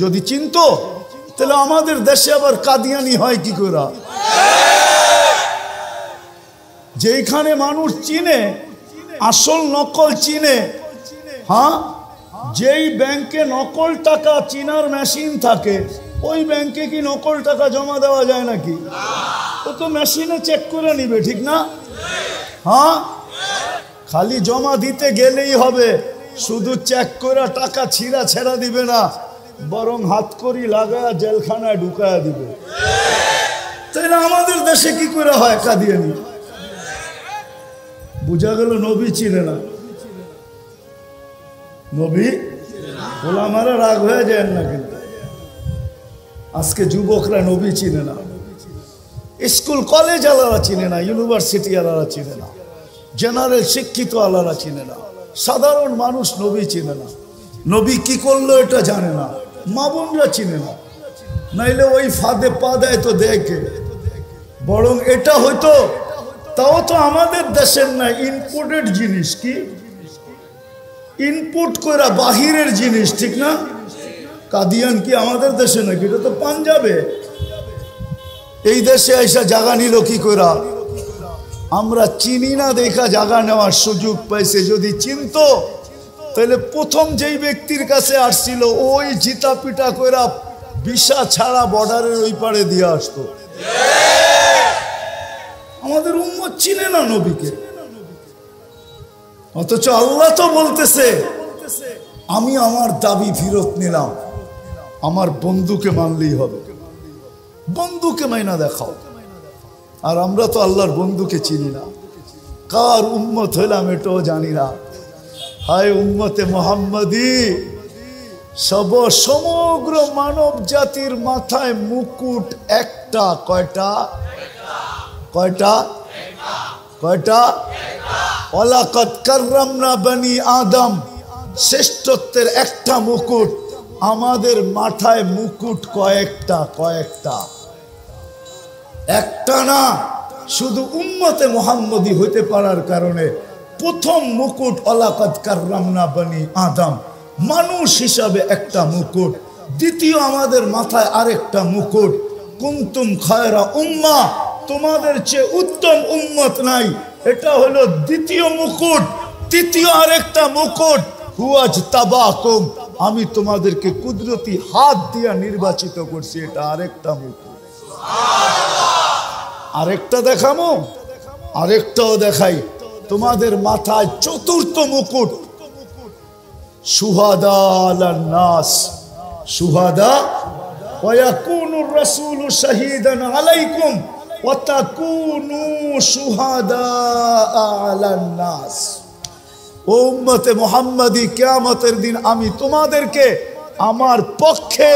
যদি চিনতো তাহলে আমাদের দেশে আবার কাদিয়ানি হয় কি করে? যেখানে মানুষ চিনে, আসল নকল চিনে। হ্যাঁ, যেই ব্যাংকে নকল টাকা চিনার মেশিন থাকে, ওই ব্যাংকে কি নকল টাকা জমা দেওয়া যায় নাকি? ও তো মেশিনে চেক করে নিবে, ঠিক না? হ্যাঁ, খালি জমা দিতে গেলেই হবে, শুধু চেক করে টাকা ছিঁড়া ছেড়া দিবে না, বরং হাত করি লাগায়া জেলখানায় ঢুকায়া দিবে। তাই না? আমাদের দেশে কি করে হয় কাদিয়ানি? বুঝা গেল নবী চিনে না। নবী ওলামারা রাগ হয়ে যায় না, কিন্তু আজকে যুবকরা নবী চিনে না। স্কুল কলেজ আলারা চিনে না, ইউনিভার্সিটি আলারা চিনে না, জেনারেল শিক্ষিত আলারা চিনে না, সাধারণ মানুষ নবী চিনে না। নবী কি করলো এটা জানে না, মা বোনরা চিনে না। নাইলে ওই ফাঁদে পা দেয় তো দেখে। বরং এটা হয়তো, তাও তো আমাদের দেশের না, ইনপুটেড জিনিস। কি ইনপুট করা বাহিরের জিনিস, ঠিক না? কাদিয়ান কি আমাদের দেশে নাকি? এটা তো পাঞ্জাবে। এই দেশে এসে জায়গা নিল কি করে? আমরা চিনি না দেখা জায়গা নেওয়ার সুযোগ পাইছে। যদি চিনতো তাহলে প্রথম যেই ব্যক্তির কাছে আসছিল ওই জিতা পিটা কইরা ভিসা ছাড়া বর্ডারের ওই পারে দিয়ে আসতো। আমাদের উম্মত চিনে না নবীকে, অথচ আল্লাহ তো বলতেছে আমি আমার দাবি ফেরত নিলাম, আমার বন্ধুকে মানলেই হবে। বন্ধুকে মাইনা দেখাও। আর আমরা তো আল্লাহর বন্ধুকে চিনি না। কার উম্মত হইলাম এটাও জানি না। হায় উম্মতে মুহাম্মাদি, সমগ্র মানব জাতির মাথায় মুকুট একটা। কয়টা? কয়টা? কয়টা? ওয়ালাকাদ কাররামনা বনি আদম, শ্রেষ্ঠত্বের একটা মুকুট। আমাদের মাথায় মুকুট কয়েকটা? কয়েকটা, একটা না, শুধু উম্মতে মুহাম্মদী হতে পারার কারণে প্রথম মুকুট ওয়ালাকাদ কাররামনা বনি আদম, মানুষ হিসাবে একটা মুকুট। দ্বিতীয় আমাদের মাথায় আরেকটা মুকুট, কুনতুম খায়রা উম্মাহ, তোমাদের চেয়ে উত্তম উম্মত নাই, এটা হলো দ্বিতীয় মুকুট। তৃতীয় আরেকটা মুকুট, হুয়াজতাবাকুম, আমি তোমাদেরকে কুদরতি হাত দিয়া নির্বাচিত করছি, এটা আরেকটা মুকুট। আরেকটা দেখামো, আরেকটাও দেখাই। তোমাদের মাথায় চতুর্থ মুকুট, শুহাদা আলান নাস, শুহাদা ওয়া ইয়াকুনুর রাসূলু শাহীদান আলাইকুম ওয়া তাকুনু শুহাদা আলান নাস। ও উম্মতে মুহাম্মাদি, কিয়ামতের দিন আমি তোমাদেরকে আমার পক্ষে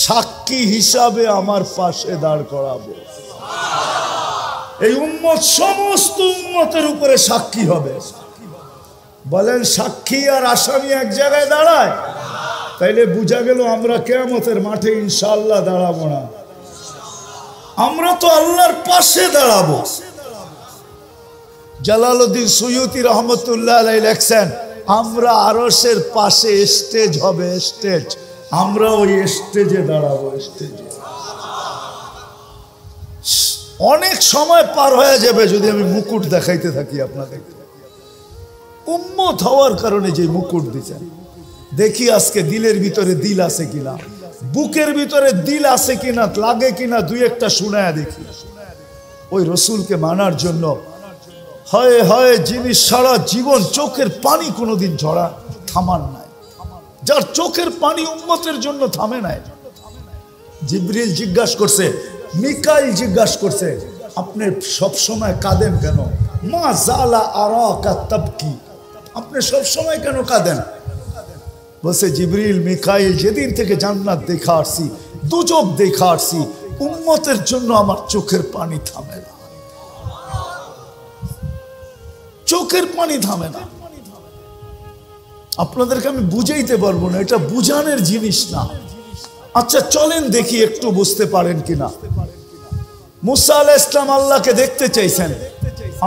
সাক্ষী হিসাবে আমার পাশে দাঁড় করাবো। এই উম্মত সমস্ত উম্মতের উপরে সাক্ষী হবে। বলেন সাক্ষী আর আসামি এক জায়গায় দাঁড়ায়? তাইলে বুঝা গেল আমরা কিয়ামতের মাঠে ইনশাআল্লাহ দাঁড়াবো না, আমরা তো আল্লাহর পাশে দাঁড়াবো। জালালউদ্দিন সুয়ুতি রহমতুল্লাহ আলাইহি লেখছেন, আমরা আরশের পাশে স্টেজ হবে, স্টেজ, আমরা ওই স্টেজে দাঁড়াবো, স্টেজে। অনেক সময় পার হয়ে যাবে যদি আমি মুকুট দেখাইতে থাকি আপনাদের। উম্মত হওয়ার কারণে যে মুকুট দিচ্ছেন, দেখি আজকে দিলের ভিতরে দিল আছে কিনা, বুকের ভিতরে দিল আছে কিনা, লাগে কিনা, দুই একটা শুনায়া দেখি। ওই রসুলকে মানার জন্য হয় হয় যিনি সারা জীবন চোখের পানি কোনোদিন ঝরা থামান নাই, যার চোখের পানি উম্মতের জন্য থামে নাই। জিবরিল জিজ্ঞাসা করছে, মিকাইল জিজ্ঞাসা করছে, আপনি সব সময় কাঁদেন কেন? মা জালা আরাকা তাবকি, আপনি সব সময় কেন কাঁদেন? বলছে জিবরিল, মিকাইল, যেদিন থেকে জান্নাত দেখা আসছি, দুজক দেখা আসছি, উম্মতের জন্য আমার চোখের পানি থামে না, চোখের পানি থামে না। আপনাদেরকে আমি বুঝাইতে পারবো না, এটা বুঝানোর জিনিস না। আচ্ছা চলেন দেখি একটু বুঝতে পারেন কিনা। মুসা আলাইহিস সালাম আল্লাহকে দেখতে চাইছেন,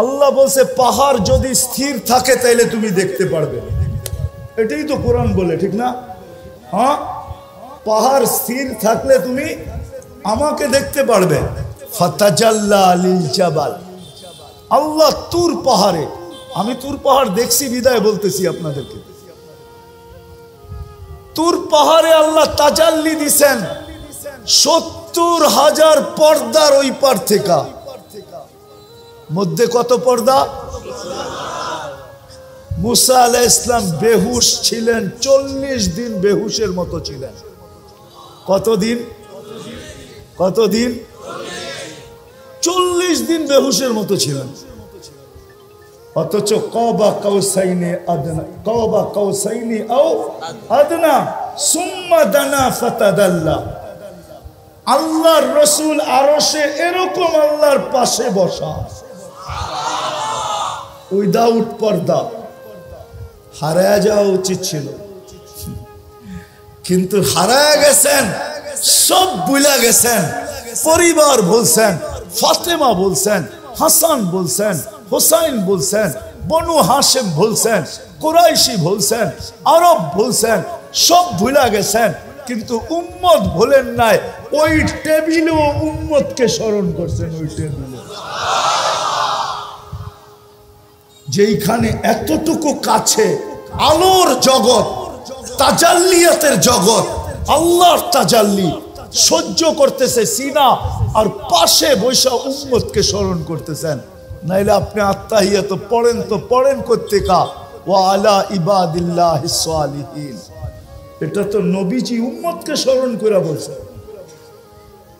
আল্লাহ বলছে পাহাড় যদি স্থির থাকে তাইলে তুমি দেখতে পারবে। এটাই তো কোরআন বলে, ঠিক না? হ্যাঁ, পাহাড় স্থির থাকলে তুমি আমাকে দেখতে পারবে। ফাতাজাল্লা লিল জাবাল, আল্লাহ তুর পাহাড়ে, আমি তুর পাহাড় দেখছি বিদায় বলতেছি আপনাদেরকে, তুর পাহাড়ে আল্লাহ তাজাল্লি দিছেন ৭০,০০০ পর্দার ওই পার থেকে। মধ্যে কত পর্দা? মুসা আলাইহিস সালাম বেহুশ ছিলেন, ৪০ দিন বেহুশের মতো ছিলেন। কতদিন? কতদিন? ৪০ দিন বেহুশের মতো ছিলেন। অথচ কাবা কাউসাইনি আদনা, কাবা কাউসাইনি আও আদনা সুম্মা দানা ফাতাদাল্লা। আল্লাহর রাসূল আরশে এরকম আল্লাহর পাশে বসা, উইদাউট পর্দা। হারায়া যাওয়া উচিত ছিল, কিন্তু হারায়া গেছেন, সব ভুলে গেছেন। পরিবার বলছেন, ফাতেমা বলছেন, হাসান বলছেন, হুসাইন বলছেন, বনু হাশেম বলছেন, কুরাইশি বলছেন, আরব বলছেন, সব ভুলে গেছেন। কিন্তু উম্মত ভুলেন নাই। ওই টেবিলেও উম্মতকে স্মরণ করছেন, ওই টেবিলে যেইখানে এতটুকু কাছে আলোর জগৎ, তাজাল্লিয়াতের জগৎ, আল্লাহর তাজাল্লি সহ্য করতেছে সিনা, আর পাশে বৈশা উম্মতকে স্মরণ করতেছেন। নাইলে আপনি আত্তাহিয়াত পড়েন তো পড়েন কোত্থেকা, ওয়া আলা ইবাদিল্লাহিস সালিহিন। এটা তো নবীজি উম্মতকে স্মরণ করে বলছেন।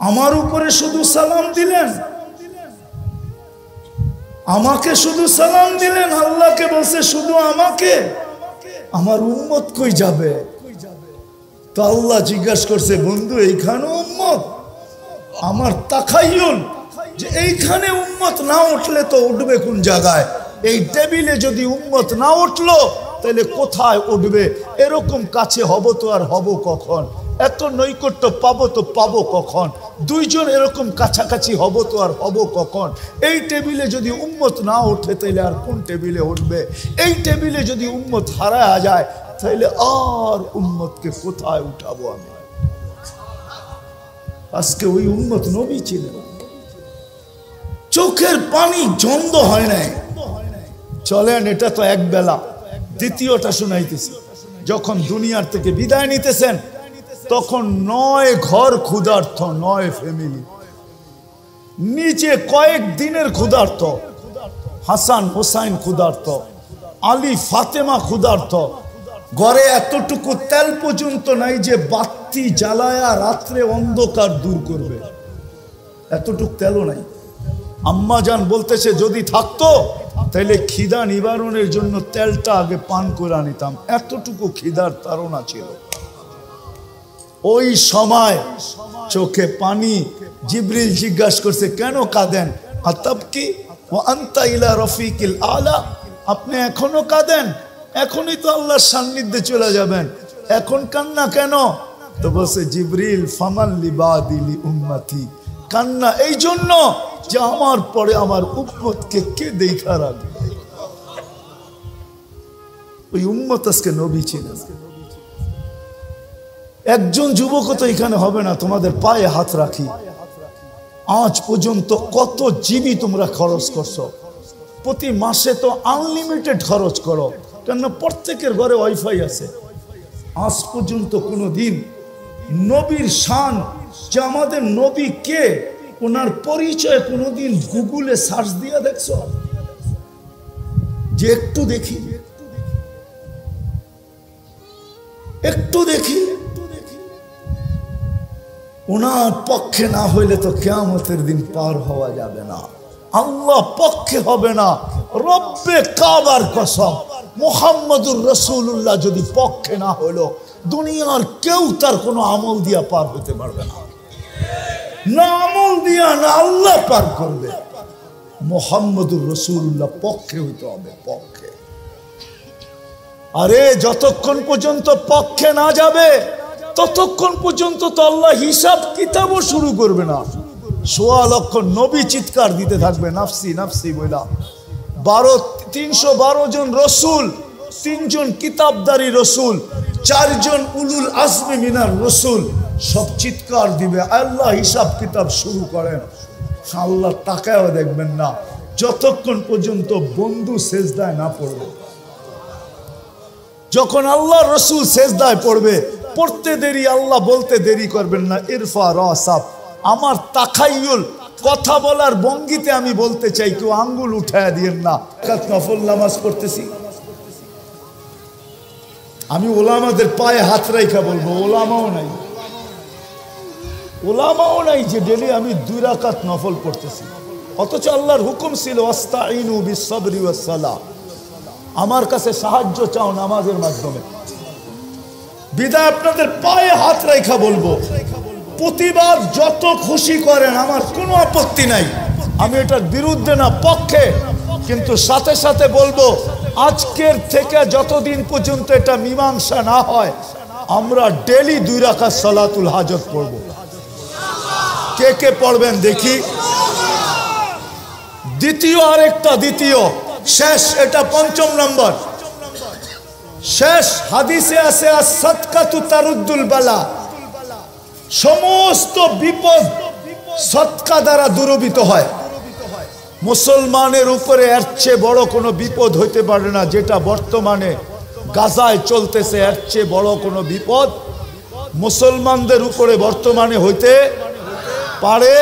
আমার উপরে শুধু সালাম দিলেন, আমাকে শুধু সালাম দিলেন, আল্লাহকে বলছে শুধু আমাকে, আমার উম্মত কই যাবে? তো আল্লাহ জিজ্ঞাসা করছে, বন্ধু এইখানে উম্মত? আমার তাখায়ুল যে এইখানে উম্মত না উঠলে তো উঠবে কোন জায়গায়? এই টেবিলে যদি উম্মত না উঠলো তাহলে কোথায় উঠবে? এরকম কাছে হব তো আর হব কখন? এত নৈকট্য পাবো তো পাবো কখন? দুইজন এরকম কাছাকাছি হব তো আর হব কখন? এই টেবিলে যদি উম্মত না ওঠে তাইলে আর কোন টেবিলে উঠবে? এই টেবিলে যদি উম্মত হারায়া যায় তাইলে আর উম্মতকে কোথায় উঠাবো আমি? আজকে ওই উম্মত নবী ছিলেন, চোখের পানি জন্দ হয় নাই। চলেন, এটা তো এক বেলা। দ্বিতীয়টা শুনাইতেছি। যখন দুনিয়ার থেকে বিদায় নিতেছেন তখন 9 ঘর ক্ষুধার্ত, 9 ফ্যামিলি, নিচে কয়েক দিনের ক্ষুধার্ত, হাসান হোসাইন ক্ষুধার্ত, আলী ফাতেমা ক্ষুধার্ত, ঘরে এতটুকু তেল পর্যন্ত নাই যে বাতি জ্বালায়া রাত্রে অন্ধকার দূর করবে, এতটুকু তেলও নাই। আম্মা জান বলতেছে যদি থাকতো তাহলে খিদা নিবারণের জন্য তেলটা আগে পান করে নিতাম, এতটুকু খিদার তাড়না ছিল। ওই সময় চোখে পানি। জিবরিল জিজ্ঞাসা করছে কেন কাঁদেন? আতাবকি ওয়া আনতা ইলা রফিকিল আলা, আপনি এখনো কাঁদেন? এখনই তো আল্লাহর সান্নিধ্যে চলে যাবেন, এখন কান্না কেন? তো বলছে জিবরিল ফামান লিবাদি লি উম্মতি, কান্না এই জন্য যে আমার পরে আমার উম্মতকে কে দেখা রাখবে। ওই উম্মত আজকে নবী ছিলেন। একজন যুবক তো এখানে হবে না, তোমাদের পায়ে হাত রাখি, আজ পর্যন্ত কত জিবি তোমরা খরচ করছো? প্রতি মাসে তো আনলিমিটেড খরচ করো, কেন প্রত্যেকের ঘরে ওয়াইফাই আছে। আজ পর্যন্ত কোনো দিন নবীর শান, যে আমাদের নবী কে, ওনার পরিচয় কোনোদিন গুগলে সার্চ দিয়া দেখছো? যে একটু দেখি, একটু দেখি। ওনার পক্ষে না হইলে তো কিয়ামতের দিন পার হওয়া যাবে না। আল্লাহ পক্ষে হবে না, রব্বে কাবার কসম, মুহাম্মদুর রাসূলুল্লাহ যদি পক্ষে না হইলো দুনিয়ার কেউ তার কোনো আমল দিয়া পার হতে পারবে না। না আমল দিয়া না আল্লাহ পার করবে। মুহাম্মদুর রাসূলুল্লাহ পক্ষে হইতে হবে, পক্ষে। আরে যতক্ষণ পর্যন্ত পক্ষে না যাবে ততক্ষণ পর্যন্ত তো আল্লাহ হিসাব কিতাবও শুরু করবে না। ১৬ লক্ষ নবী চিৎকার দিতে থাকবে নাফসি নাফসি বইলা। 312 জন রসুল, 3 জন কিতাবদারি রসুল, 4 জন উলুল আজমি মিনার রসুল, সব চিৎকার দিবে আল্লাহ হিসাব কিতাব শুরু করেন। আল্লাহ তাকায়ও দেখবেন না যতক্ষণ পর্যন্ত বন্ধু সেজদায় না পড়বে। যখন আল্লাহ রসুল সেজদায় পড়বে, পড়তে দেরি, আল্লাহ বলতে দেরি করবেন না, ইরফা রাসাব। আমার তাখাইয়ুল, কথা বলার ভঙ্গিতে আমি বলতে চাই, কেউ আঙ্গুল উঠায় দিয়েন না। নফল নামাজ পড়তেছি, আমি ওলামাদের পায়ে হাত রাইখা বলবো, ওলামাও নাই, ওলামাও নাই যে ডেলি আমি 2 রাকাত নফল পড়তেছি। অথচ আল্লাহর হুকুম ছিল আস্তাইনু বিসসবরি ওয়াস সালাহ, আমার কাছে সাহায্য চাও নামাজের মাধ্যমে। বিদায় আপনাদের পায়ে হাত রাইখা বলবো, প্রতিবার যত খুশি করেন আমার কোনো আপত্তি নাই, আমি এটার বিরুদ্ধে না, পক্ষে। কিন্তু সাথে সাথে বলবো আজকের থেকে যতদিন পর্যন্ত এটা মীমাংসা না হয় আমরা ডেলি 2 রাকাত সালাতুল হাজত পড়ব। কে কে পড়বেন দেখি? দ্বিতীয় আরেকটা, দ্বিতীয় শেষ, এটা 5ম নম্বর। শেষ হাদিসে আছে as-সাদকাতু তারুদ্দুল বালা, সমস্ত বিপদ সদকা দ্বারা দূরীভূত হয়। মুসলমানের উপরে এর চেয়ে বড় কোনো বিপদ হইতে পারে না, যেটা বর্তমানে গাজায় চলতেছে। এর চেয়ে বড় কোনো বিপদ মুসলমানদের উপরে বর্তমানে হইতে পারে?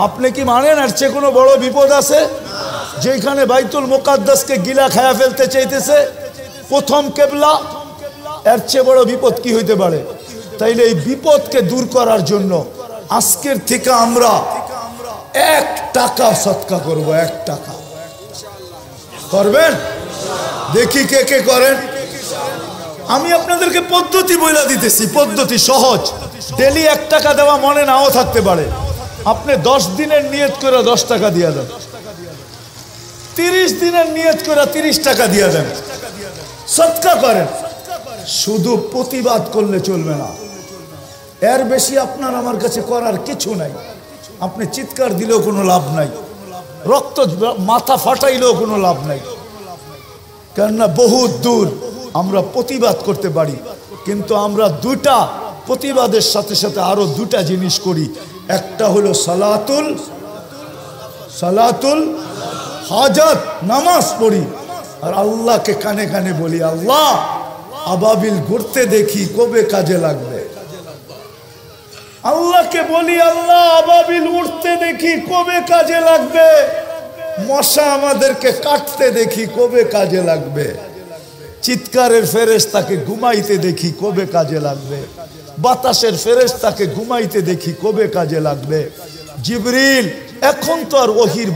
আপনি কি মানেন এর চেয়ে কোনো বড় বিপদ আছে? যেখানে বাইতুল মুকাদ্দাসকে গিলা খায়া ফেলতে চাইতেছে প্রথম কেবলা, এর চেয়ে বড় বিপদ কি হইতে পারে? তাইলে এই বিপদকে দূর করার জন্য আজকের থেকে আমরা 1 টাকা সদকা করব। 1 টাকা করবেন? দেখি কে কে করেন। আমি আপনাদেরকে পদ্ধতি বইলা দিতেছি, পদ্ধতি সহজ। ডেলি 1 টাকা দেওয়া মনে নাও থাকতে পারে, আপনি 10 দিনের নিয়ত করে 10 টাকা দিয়ে দেন, 30 দিনের নিয়ত করে 30 টাকা দিয়ে দেন, সদকা করেন। শুধু প্রতিবাদ করলে চলবে না, এর বেশি আপনার আমার কাছে করার কিছু নাই। আপনি চিৎকার দিলেও কোনো লাভ নাই, রক্ত মাথা ফাটাইলেও কোনো লাভ নাই, কেননা বহুত দূর। আমরা প্রতিবাদ করতে পারি, কিন্তু আমরা দুটা প্রতিবাদের সাথে সাথে আরো দুটা জিনিস করি। একটা হলো সালাতুল হাজাত, নামাজ পড়ি, আর আল্লাহকে কানে কানে বলি, আল্লাহ আবাবিল ঘুরতে দেখি কবে কাজে লাগবে। আল্লাহকে বলি, আল্লাহ আবাবিল উঠতে দেখি কবে কাজে লাগবে। মশা আমাদেরকে কাটতে দেখি কবে কাজে লাগবে। চিৎকারের ফেরেশতাকে ঘুমাইতে দেখি কবে কাজে লাগবে। বাতাসের ফেরেশতাকে ঘুমাইতে দেখি কবে কাজে লাগবে। জিবরিল এখন তো আর ওহির